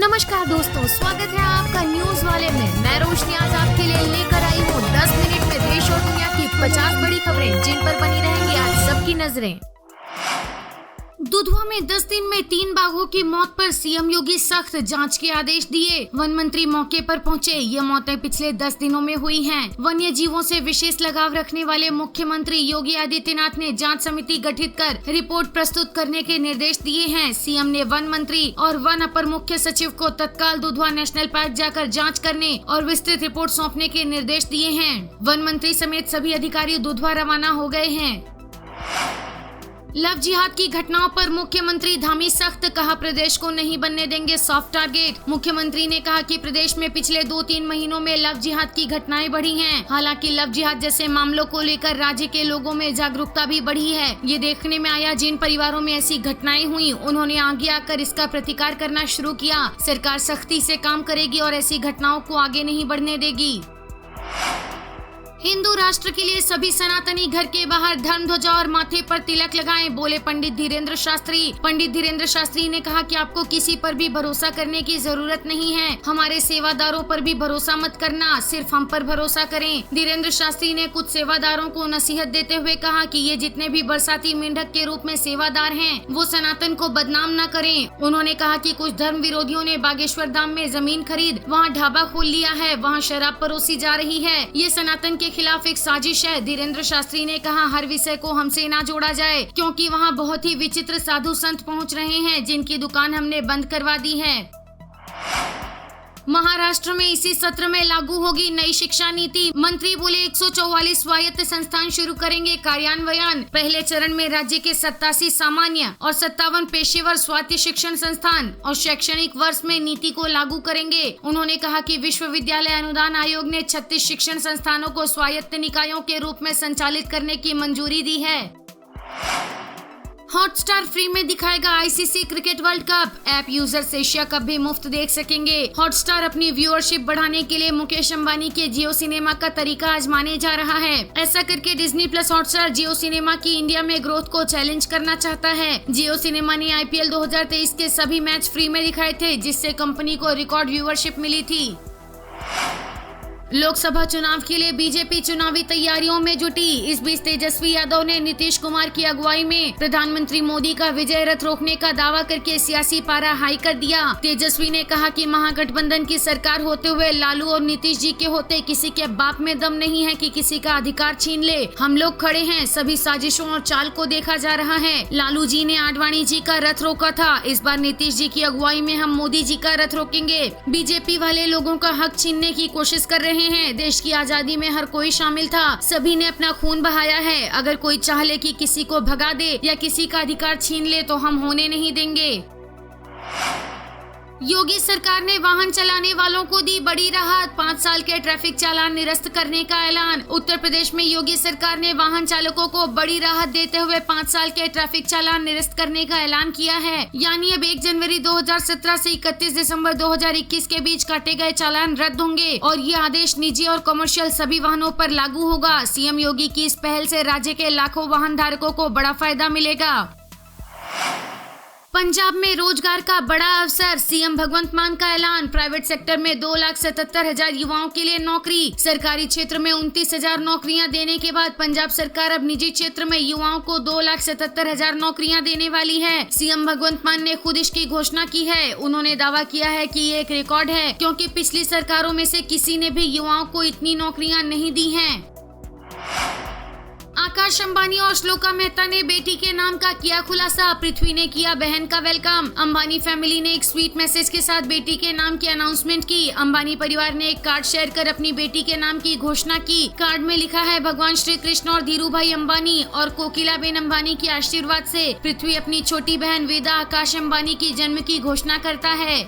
नमस्कार दोस्तों, स्वागत है आपका न्यूज वाले में। मैं रोशनी आज आपके लिए लेकर आई हूँ 10 मिनट में देश और दुनिया की 50 बड़ी खबरें जिन पर बनी रहेंगी आज सबकी नजरें। दुधवा में 10 दिन में 3 बाघों की मौत पर सीएम योगी सख्त जांच के आदेश दिए। वन मंत्री मौके पर पहुंचे। ये मौतें पिछले 10 दिनों में हुई हैं। वन्य जीवों से विशेष लगाव रखने वाले मुख्यमंत्री योगी आदित्यनाथ ने जांच समिति गठित कर रिपोर्ट प्रस्तुत करने के निर्देश दिए हैं। सीएम ने वन मंत्री और वन अपर मुख्य सचिव को तत्काल दुधवा नेशनल पार्क जाकर जाँच करने और विस्तृत रिपोर्ट सौंपने के निर्देश दिए हैं। वन मंत्री समेत सभी अधिकारी दुधवा रवाना हो गए हैं। लव जिहाद की घटनाओं पर मुख्यमंत्री धामी सख्त, कहा प्रदेश को नहीं बनने देंगे सॉफ्ट टारगेट। मुख्यमंत्री ने कहा कि प्रदेश में पिछले 2-3 महीनों में लव जिहाद की घटनाएं बढ़ी हैं। हालांकि लव जिहाद जैसे मामलों को लेकर राज्य के लोगों में जागरूकता भी बढ़ी है। ये देखने में आया जिन परिवारों में ऐसी घटनाएं हुई उन्होंने आगे आकर इसका प्रतिकार करना शुरू किया। सरकार सख्ती से काम करेगी और ऐसी घटनाओं को आगे नहीं बढ़ने देगी। हिंदू राष्ट्र के लिए सभी सनातनी घर के बाहर धर्म ध्वजा और माथे पर तिलक लगाएं, बोले पंडित धीरेन्द्र शास्त्री। पंडित धीरेन्द्र शास्त्री ने कहा कि आपको किसी पर भी भरोसा करने की जरूरत नहीं है। हमारे सेवादारों पर भी भरोसा मत करना, सिर्फ हम पर भरोसा करें। धीरेन्द्र शास्त्री ने कुछ सेवादारों को नसीहत देते हुए कहा कि ये जितने भी बरसाती मेंढक के रूप में सेवादार हैं, वो सनातन को बदनाम न करें। उन्होंने कहा कि कुछ धर्म विरोधियों ने बागेश्वर धाम में जमीन खरीद वहाँ ढाबा खोल लिया है, वहाँ शराब परोसी जा रही है। ये सनातन के खिलाफ एक साजिश है। धीरेन्द्र शास्त्री ने कहा हर विषय को हमसे ना जोड़ा जाए, क्योंकि वहाँ बहुत ही विचित्र साधु संत पहुँच रहे हैं जिनकी दुकान हमने बंद करवा दी है। महाराष्ट्र में इसी सत्र में लागू होगी नई शिक्षा नीति। मंत्री बोले 144 स्वायत्त संस्थान शुरू करेंगे कार्यान्वयन। पहले चरण में राज्य के 87 सामान्य और 57 पेशेवर स्वायत्त शिक्षण संस्थान और शैक्षणिक वर्ष में नीति को लागू करेंगे। उन्होंने कहा कि विश्वविद्यालय अनुदान आयोग ने 36 शिक्षण संस्थानों को स्वायत्त निकायों के रूप में संचालित करने की मंजूरी दी है। हॉटस्टार फ्री में दिखाएगा ICC cricket world cup. App users Asia cup भी मुफ्त देख सकेंगे। हॉटस्टार अपनी व्यूअरशिप बढ़ाने के लिए मुकेश अंबानी के जियो सिनेमा का तरीका आजमाने जा रहा है। ऐसा करके डिज्नी प्लस हॉटस्टार जियो सिनेमा की इंडिया में ग्रोथ को चैलेंज करना चाहता है। जियो सिनेमा ने आईपीएल 2023 के सभी मैच फ्री में दिखाए थे, जिससे कंपनी को रिकॉर्ड व्यूअरशिप मिली थी। लोकसभा चुनाव के लिए बीजेपी चुनावी तैयारियों में जुटी। इस बीच तेजस्वी यादव ने नीतीश कुमार की अगुवाई में प्रधानमंत्री मोदी का विजय रथ रोकने का दावा करके सियासी पारा हाई कर दिया। तेजस्वी ने कहा कि महागठबंधन की सरकार होते हुए लालू और नीतीश जी के होते किसी के बाप में दम नहीं है कि किसी का अधिकार छीन ले। हम लोग खड़े हैं, सभी साजिशों और चाल को देखा जा रहा है। लालू जी ने आडवाणी जी का रथ रोका था, इस बार नीतीश जी की अगुवाई में हम मोदी जी का रथ रोकेंगे। बीजेपी वाले लोगों का हक छीनने की कोशिश कर रहे हैं। देश की आजादी में हर कोई शामिल था, सभी ने अपना खून बहाया है। अगर कोई चाह ले कि किसी को भगा दे या किसी का अधिकार छीन ले तो हम होने नहीं देंगे। योगी सरकार ने वाहन चलाने वालों को दी बड़ी राहत। 5 साल के ट्रैफिक चालान निरस्त करने का ऐलान। उत्तर प्रदेश में योगी सरकार ने वाहन चालकों को बड़ी राहत देते हुए 5 साल के ट्रैफिक चालान निरस्त करने का ऐलान किया है। यानी अब 1 जनवरी 2017 से 31 दिसंबर 2021 के बीच काटे गए चालान रद्द होंगे और ये आदेश निजी और कमर्शियल सभी वाहनों पर लागू होगा। सीएम योगी की इस पहल से राज्य के लाखों वाहन धारकों को बड़ा फायदा मिलेगा। पंजाब में रोजगार का बड़ा अवसर। सीएम भगवंत मान का ऐलान। प्राइवेट सेक्टर में 2,77,000 युवाओं के लिए नौकरी। सरकारी क्षेत्र में 29,000 नौकरियां देने के बाद पंजाब सरकार अब निजी क्षेत्र में युवाओं को 2,77,000 नौकरियां देने वाली है। सीएम भगवंत मान ने खुद इसकी घोषणा की है। उन्होंने दावा किया है कि ये एक रिकॉर्ड है, क्योंकि पिछली सरकारों में से किसी ने भी युवाओं को इतनी नौकरियां नहीं दी हैं। आकाश अंबानी और श्लोका मेहता ने बेटी के नाम का किया खुलासा। पृथ्वी ने किया बहन का वेलकम। अंबानी फैमिली ने एक स्वीट मैसेज के साथ बेटी के नाम की अनाउंसमेंट की। अंबानी परिवार ने एक कार्ड शेयर कर अपनी बेटी के नाम की घोषणा की। कार्ड में लिखा है, भगवान श्री कृष्ण और धीरू भाई अंबानी और कोकिला बेन अंबानी के आशीर्वाद से पृथ्वी अपनी छोटी बहन वेदा आकाश अंबानी की जन्म की घोषणा करता है।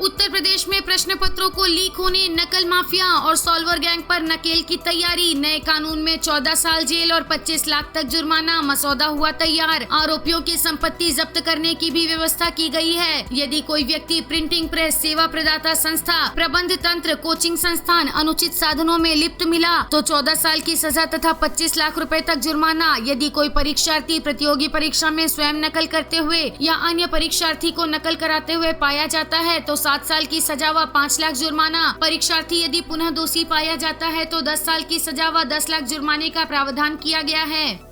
उत्तर प्रदेश में प्रश्न पत्रों को लीक होने, नकल माफिया और सॉल्वर गैंग पर नकेल की तैयारी। नए कानून में 14 साल जेल और 25 लाख तक जुर्माना, मसौदा हुआ तैयार। आरोपियों की संपत्ति जब्त करने की भी व्यवस्था की गई है। यदि कोई व्यक्ति प्रिंटिंग प्रेस, सेवा प्रदाता संस्था, प्रबंध तंत्र, कोचिंग संस्थान, अनुचित साधनों में लिप्त मिला तो 14 साल की सजा तथा 25 लाख रुपए तक जुर्माना। यदि कोई परीक्षार्थी प्रतियोगी परीक्षा में स्वयं नकल करते हुए या अन्य परीक्षार्थी को नकल कराते हुए पाया जाता है तो 7 साल की सजा व 5 लाख जुर्माना। परीक्षार्थी यदि पुनः दोषी पाया जाता है तो 10 साल की सजा व 10 लाख जुर्माने का प्रावधान किया गया है।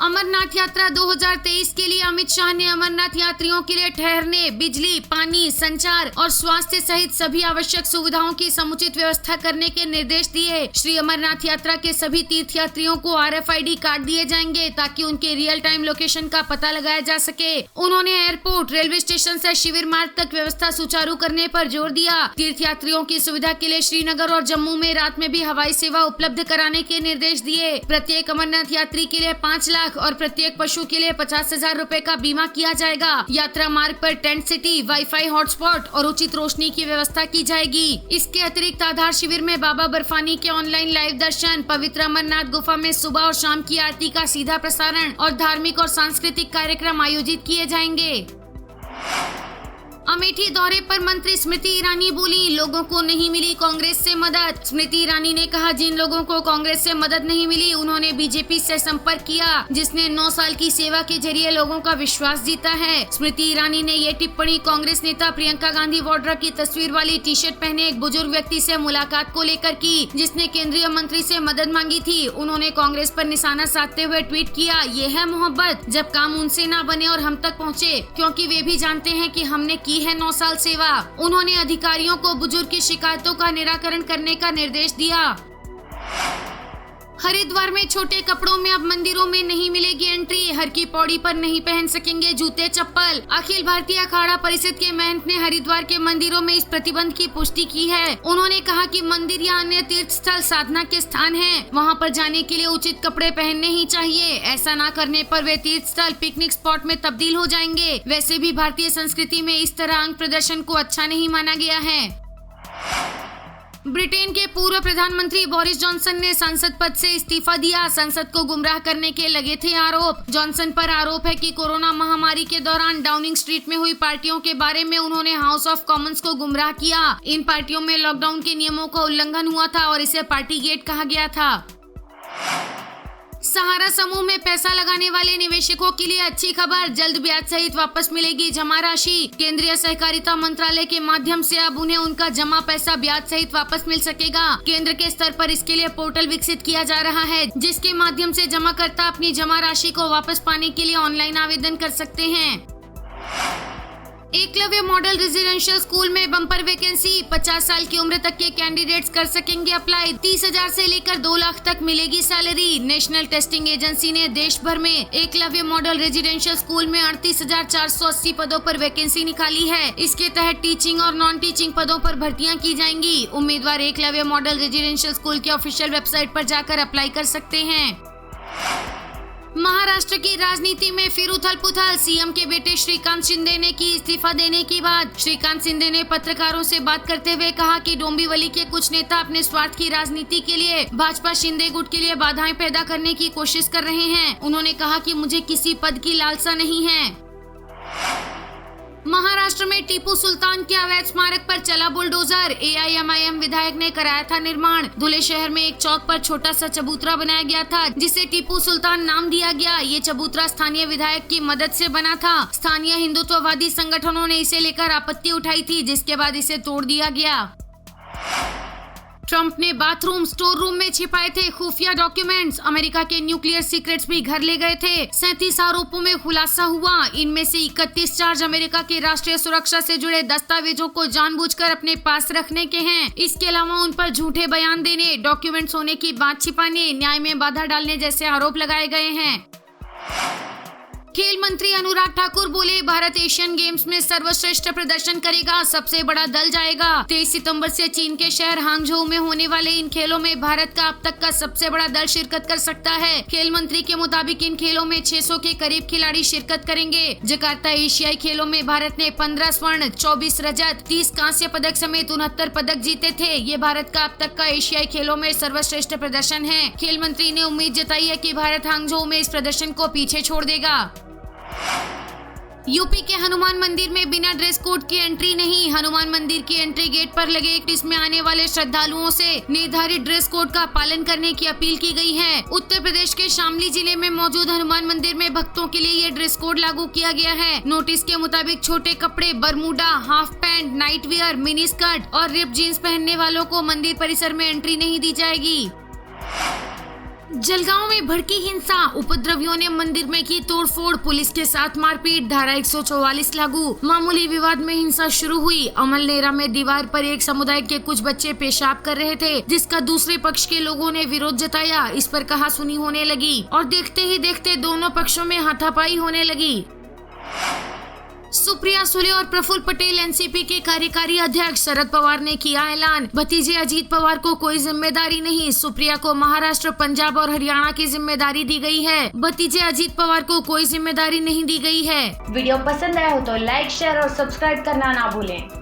अमरनाथ यात्रा 2023 के लिए अमित शाह ने अमरनाथ यात्रियों के लिए ठहरने, बिजली, पानी, संचार और स्वास्थ्य सहित सभी आवश्यक सुविधाओं की समुचित व्यवस्था करने के निर्देश दिए। श्री अमरनाथ यात्रा के सभी तीर्थयात्रियों को RFID कार्ड दिए जाएंगे ताकि उनके रियल टाइम लोकेशन का पता लगाया जा सके। उन्होंने एयरपोर्ट, रेलवे स्टेशन से शिविर मार्ग तक व्यवस्था सुचारू करने पर जोर दिया। तीर्थयात्रियों की सुविधा के लिए श्रीनगर और जम्मू में रात में भी हवाई सेवा उपलब्ध कराने के निर्देश दिए। प्रत्येक अमरनाथ यात्री के लिए 5 लाख और प्रत्येक पशु के लिए 50,000 रुपए का बीमा किया जाएगा। यात्रा मार्ग पर टेंट सिटी, वाईफाई हॉटस्पॉट और उचित रोशनी की व्यवस्था की जाएगी। इसके अतिरिक्त आधार शिविर में बाबा बर्फानी के ऑनलाइन लाइव दर्शन, पवित्र अमरनाथ गुफा में सुबह और शाम की आरती का सीधा प्रसारण और धार्मिक और सांस्कृतिक कार्यक्रम आयोजित किए जाएंगे। अमेठी दौरे पर मंत्री स्मृति ईरानी बोली, लोगों को नहीं मिली कांग्रेस से मदद। स्मृति ईरानी ने कहा, जिन लोगों को कांग्रेस से मदद नहीं मिली उन्होंने बीजेपी से संपर्क किया, जिसने 9 साल की सेवा के जरिए लोगों का विश्वास जीता है। स्मृति ईरानी ने ये टिप्पणी कांग्रेस नेता प्रियंका गांधी वाड्रा की तस्वीर वाली टी-शर्ट पहने एक बुजुर्ग व्यक्ति से मुलाकात को लेकर की, जिसने केंद्रीय मंत्री से मदद मांगी थी। उन्होंने कांग्रेस पर निशाना साधते हुए ट्वीट किया, ये है मोहब्बत, जब काम उनसे ना बने और हम तक पहुँचे, क्योंकि वे भी जानते हैं कि हमने की है 9 साल सेवा। उन्होंने अधिकारियों को बुजुर्ग की शिकायतों का निराकरण करने का निर्देश दिया। हरिद्वार में छोटे कपड़ों में अब मंदिरों में नहीं मिलेगी एंट्री, हर की पौड़ी पर नहीं पहन सकेंगे जूते चप्पल। अखिल भारतीय अखाड़ा परिषद के महंत ने हरिद्वार के मंदिरों में इस प्रतिबंध की पुष्टि की है। उन्होंने कहा कि मंदिर या अन्य तीर्थ स्थल साधना के स्थान हैं, वहां पर जाने के लिए उचित कपड़े पहनने ही चाहिए। ऐसा ना करने पर वे तीर्थ स्थल पिकनिक स्पॉट में तब्दील हो जाएंगे। वैसे भी भारतीय संस्कृति में इस तरह अंग प्रदर्शन को अच्छा नहीं माना गया है। ब्रिटेन के पूर्व प्रधानमंत्री बोरिस जॉनसन ने सांसद पद से इस्तीफा दिया। संसद को गुमराह करने के लगे थे आरोप। जॉनसन पर आरोप है कि कोरोना महामारी के दौरान डाउनिंग स्ट्रीट में हुई पार्टियों के बारे में उन्होंने हाउस ऑफ कॉमन्स को गुमराह किया। इन पार्टियों में लॉकडाउन के नियमों का उल्लंघन हुआ था और इसे पार्टी गेट कहा गया था। सहारा समूह में पैसा लगाने वाले निवेशकों के लिए अच्छी खबर, जल्द ब्याज सहित वापस मिलेगी जमा राशि। केंद्रीय सहकारिता मंत्रालय के माध्यम से अब उन्हें उनका जमा पैसा ब्याज सहित वापस मिल सकेगा। केंद्र के स्तर पर इसके लिए पोर्टल विकसित किया जा रहा है, जिसके माध्यम से जमाकर्ता अपनी जमा राशि को वापस पाने के लिए ऑनलाइन आवेदन कर सकते हैं। एकलव्य मॉडल रेजिडेंशियल स्कूल में बम्पर वैकेंसी, 50 साल की उम्र तक के कैंडिडेट्स कर सकेंगे अप्लाई। 30,000 से लेकर 2 लाख तक मिलेगी सैलरी। नेशनल टेस्टिंग एजेंसी ने देश भर में एकलव्य मॉडल रेजिडेंशियल स्कूल में 38,480 पदों पर वैकेंसी निकाली है। इसके तहत टीचिंग और नॉन टीचिंग पदों पर भर्तियां की जाएंगी। उम्मीदवार एकलव्य मॉडल रेजिडेंशियल स्कूल के ऑफिशियल वेबसाइट पर जाकर अप्लाई कर सकते हैं। महाराष्ट्र की राजनीति में फिर उथल पुथल, सीएम के बेटे श्रीकांत शिंदे ने की इस्तीफा देने की बात। श्रीकांत शिंदे ने पत्रकारों से बात करते हुए कहा कि डोंबिवली के कुछ नेता अपने स्वार्थ की राजनीति के लिए भाजपा शिंदे गुट के लिए बाधाएं पैदा करने की कोशिश कर रहे हैं। उन्होंने कहा कि मुझे किसी पद की लालसा नहीं है। महाराष्ट्र में टीपू सुल्तान के अवैध स्मारक पर चला बुलडोजर, AIMIM विधायक ने कराया था निर्माण। धुले शहर में एक चौक पर छोटा सा चबूतरा बनाया गया था, जिसे टीपू सुल्तान नाम दिया गया। ये चबूतरा स्थानीय विधायक की मदद से बना था। स्थानीय हिंदुत्ववादी संगठनों ने इसे लेकर आपत्ति उठाई थी, जिसके बाद इसे तोड़ दिया गया। ट्रंप ने बाथरूम, स्टोर रूम में छिपाए थे खुफिया डॉक्यूमेंट्स। अमेरिका के न्यूक्लियर सीक्रेट्स भी घर ले गए थे। 37 आरोपों में खुलासा हुआ। इनमें से 31 चार्ज अमेरिका की राष्ट्रीय सुरक्षा से जुड़े दस्तावेजों को जानबूझकर अपने पास रखने के हैं। इसके अलावा उन पर झूठे बयान देने, डॉक्यूमेंट्स होने की बात छिपाने, न्याय में बाधा डालने जैसे आरोप लगाए गए हैं। खेल मंत्री अनुराग ठाकुर बोले, भारत एशियन गेम्स में सर्वश्रेष्ठ प्रदर्शन करेगा, सबसे बड़ा दल जाएगा। 23 सितंबर से चीन के शहर हांगझोउ में होने वाले इन खेलों में भारत का अब तक का सबसे बड़ा दल शिरकत कर सकता है। खेल मंत्री के मुताबिक इन खेलों में 600 के करीब खिलाड़ी शिरकत करेंगे। जकार्ता एशियाई खेलों में भारत ने 15 स्वर्ण, 24 रजत, 30 कांस्य पदक समेत 69 पदक जीते थे। ये भारत का अब तक का एशियाई खेलों में सर्वश्रेष्ठ प्रदर्शन है। खेल मंत्री ने उम्मीद जताई है कि भारत हांगझोउ में इस प्रदर्शन को पीछे छोड़ देगा। यूपी के हनुमान मंदिर में बिना ड्रेस कोड की एंट्री नहीं। हनुमान मंदिर की एंट्री गेट पर लगे इसमें आने वाले श्रद्धालुओं से निर्धारित ड्रेस कोड का पालन करने की अपील की गई है। उत्तर प्रदेश के शामली जिले में मौजूद हनुमान मंदिर में भक्तों के लिए ये ड्रेस कोड लागू किया गया है। नोटिस के मुताबिक छोटे कपड़े, Bermuda, half pant, night wear, mini skirt और रिप जींस पहनने वालों को मंदिर परिसर में एंट्री नहीं दी जाएगी। जलगांव में भड़की हिंसा, उपद्रवियों ने मंदिर में की तोड़फोड़, पुलिस के साथ मारपीट, धारा 144 लागू। मामूली विवाद में हिंसा शुरू हुई। अमलनेरा में दीवार पर एक समुदाय के कुछ बच्चे पेशाब कर रहे थे, जिसका दूसरे पक्ष के लोगों ने विरोध जताया। इस पर कहासुनी होने लगी और देखते ही देखते दोनों पक्षों में हाथापाई होने लगी। सुप्रिया सुले और प्रफुल्ल पटेल एनसीपी के कार्यकारी अध्यक्ष। शरद पवार ने किया ऐलान, भतीजे अजीत पवार को कोई जिम्मेदारी नहीं। सुप्रिया को महाराष्ट्र, पंजाब और हरियाणा की जिम्मेदारी दी गई है। भतीजे अजीत पवार को कोई जिम्मेदारी नहीं दी गई है। वीडियो पसंद आया हो तो लाइक, शेयर और सब्सक्राइब करना ना भूलें।